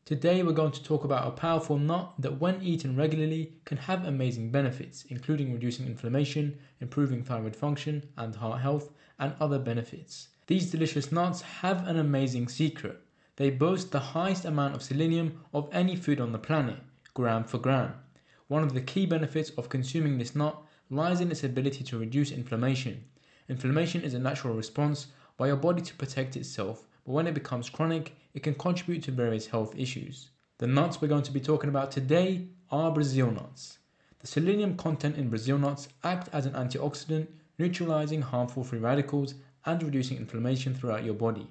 Today we're going to talk about a powerful nut that when eaten regularly can have amazing benefits, including reducing inflammation, improving thyroid function and heart health, and other benefits. These delicious nuts have an amazing secret. They boast the highest amount of selenium of any food on the planet, gram for gram. One of the key benefits of consuming this nut lies in its ability to reduce inflammation. Inflammation is a natural response by your body to protect itself, but when it becomes chronic, it can contribute to various health issues. The nuts we're going to be talking about today are Brazil nuts. The selenium content in Brazil nuts act as an antioxidant, neutralizing harmful free radicals and reducing inflammation throughout your body.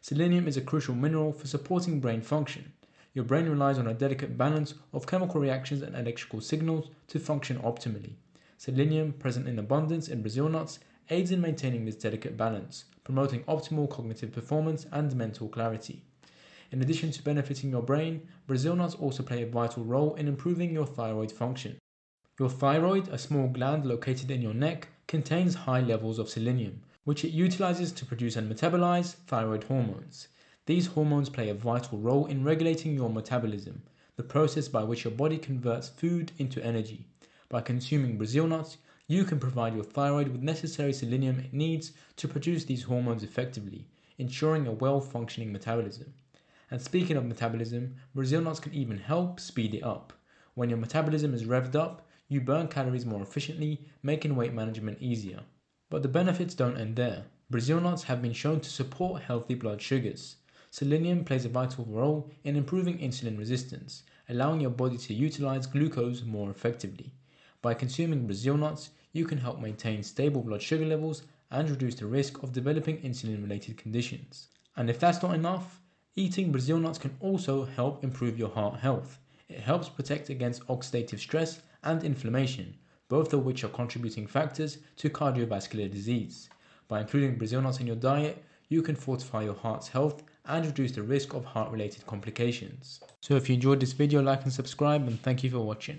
Selenium is a crucial mineral for supporting brain function. Your brain relies on a delicate balance of chemical reactions and electrical signals to function optimally. Selenium, present in abundance in Brazil nuts, aids in maintaining this delicate balance, promoting optimal cognitive performance and mental clarity. In addition to benefiting your brain, Brazil nuts also play a vital role in improving your thyroid function. Your thyroid, a small gland located in your neck, contains high levels of selenium, which it utilizes to produce and metabolize thyroid hormones. These hormones play a vital role in regulating your metabolism, the process by which your body converts food into energy. By consuming Brazil nuts, you can provide your thyroid with necessary selenium it needs to produce these hormones effectively, ensuring a well-functioning metabolism. And speaking of metabolism, Brazil nuts can even help speed it up. When your metabolism is revved up, you burn calories more efficiently, making weight management easier. But the benefits don't end there. Brazil nuts have been shown to support healthy blood sugars. Selenium plays a vital role in improving insulin resistance, allowing your body to utilize glucose more effectively. By consuming Brazil nuts, you can help maintain stable blood sugar levels and reduce the risk of developing insulin-related conditions. And if that's not enough, eating Brazil nuts can also help improve your heart health. It helps protect against oxidative stress and inflammation, both of which are contributing factors to cardiovascular disease. By including Brazil nuts in your diet, you can fortify your heart's health and reduce the risk of heart-related complications. So if you enjoyed this video, like and subscribe, and thank you for watching.